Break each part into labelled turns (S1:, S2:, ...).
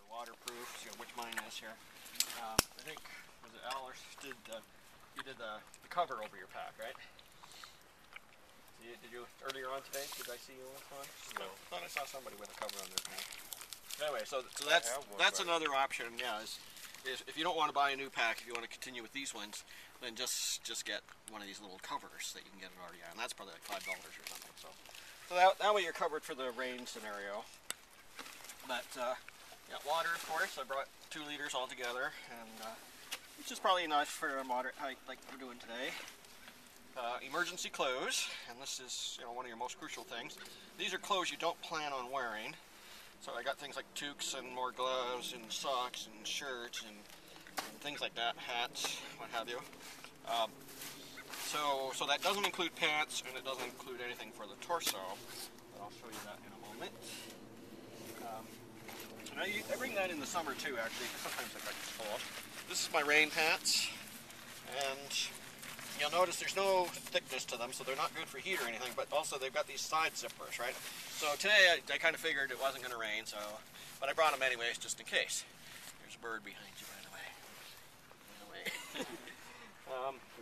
S1: waterproof. See which mine is here. I think, was it Al or you did the cover over your pack, right? Did you earlier on today? Did I see you with one? No. I thought I saw somebody with a cover on their pack. Anyway, so that's another option. Yeah, is if you don't want to buy a new pack, if you want to continue with these ones, then just get one of these little covers that you can get at REI, and that's probably like $5 or something. So that way you're covered for the rain scenario. But yeah, water, of course. I brought 2 liters altogether, and which is probably enough for a moderate hike like we're doing today. Emergency clothes, and this is one of your most crucial things. These are clothes you don't plan on wearing. So I got things like toques and more gloves and socks and shirts and things like that, hats, what have you. So that doesn't include pants, and it doesn't include anything for the torso. But I'll show you that in a moment. I bring that in the summer too, actually, because sometimes I get cold. This is my rain pants, and you'll notice there's no thickness to them, so they're not good for heat or anything, but also they've got these side zippers, right? So today I kind of figured it wasn't going to rain, but I brought them anyways, just in case. There's a bird behind you, by the way.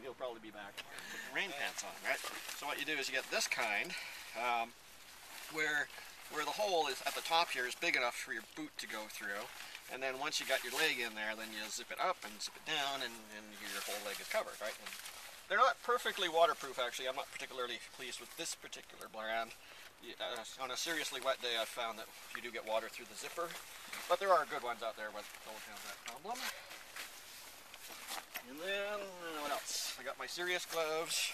S1: He'll probably be back. Put the rain pants on, right? So what you do is you get this kind, where the hole is at the top here is big enough for your boot to go through, and then once you got your leg in there, then you zip it up and zip it down, and your whole leg is covered, right? And they're not perfectly waterproof, actually. I'm not particularly pleased with this particular brand. On a seriously wet day, I've found that you do get water through the zipper, but there are good ones out there that don't have that problem. And then, what else? I got my serious gloves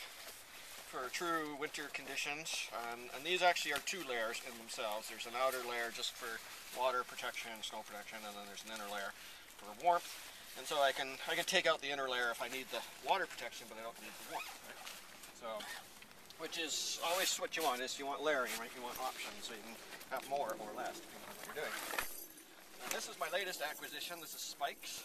S1: for true winter conditions, and these actually are 2 layers in themselves. There's an outer layer just for water protection, snow protection, and then there's an inner layer for warmth. And so I can take out the inner layer if I need the water protection, but I don't need the warmth, right? So, which is always what you want, is you want layering, right? You want options, so you can have more or less, depending on what you're doing. And this is my latest acquisition. This is Spikes.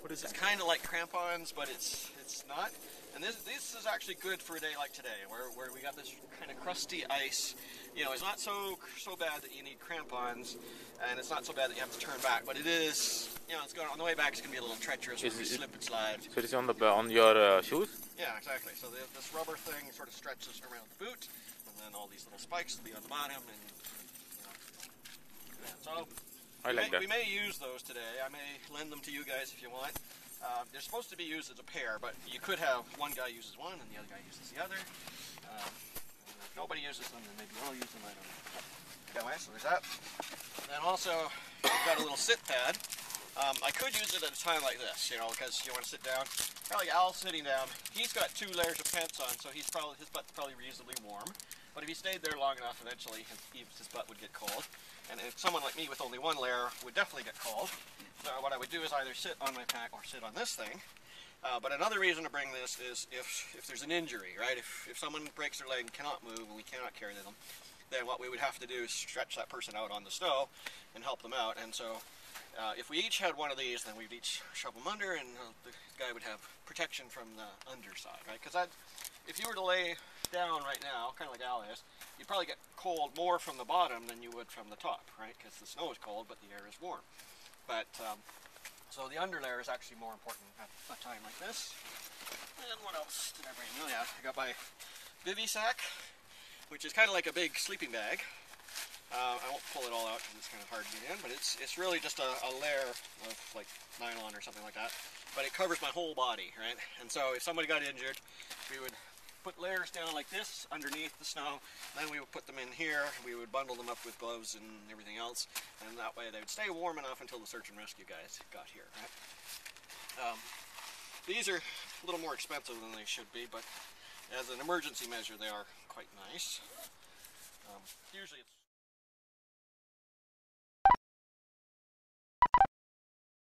S2: What is
S1: It's
S2: that?
S1: kind of like crampons, but it's not. And this is actually good for a day like today, where we got this kind of crusty ice. It's not so bad that you need crampons, and it's not so bad that you have to turn back. But it is, it's going on the way back. It's going to be a little treacherous when we slip and slide.
S2: So it's on your shoes?
S1: Yeah, exactly. So this rubber thing sort of stretches around the boot, and then all these little spikes will be on the bottom, and so we may use those today. I may lend them to you guys if you want. They're supposed to be used as a pair, but you could have one guy uses one and the other guy uses the other. If nobody uses them, then maybe I'll use them. I don't know. Anyway, so there's that. And also, I've got a little sit pad. I could use it at a time like this, because you want to sit down. Kind of like Al's sitting down. He's got 2 layers of pants on, so his butt's probably reasonably warm. But if he stayed there long enough, eventually his butt would get cold. And if someone like me with only 1 layer would definitely get cold. So what I would do is either sit on my pack or sit on this thing. But another reason to bring this is if there's an injury, right? If someone breaks their leg and cannot move and we cannot carry them, then what we would have to do is stretch that person out on the snow and help them out. And so if we each had one of these, then we'd each shove them under, and the guy would have protection from the underside, right? Because if you were to lay down right now, kind of like Al is, you'd probably get cold more from the bottom than you would from the top, right? Because the snow is cold, but the air is warm. But so the underlayer is actually more important at a time like this. And what else did I bring? Oh yeah, I got my bivy sack, which is kind of like a big sleeping bag. I won't pull it all out because it's kind of hard to get in, but it's really just a layer of like nylon or something like that. But it covers my whole body, right? And so if somebody got injured, we would put layers down like this underneath the snow, then we would put them in here, we would bundle them up with gloves and everything else, and that way they would stay warm enough until the search and rescue guys got here, right? These are a little more expensive than they should be, but as an emergency measure they are quite nice. Usually it's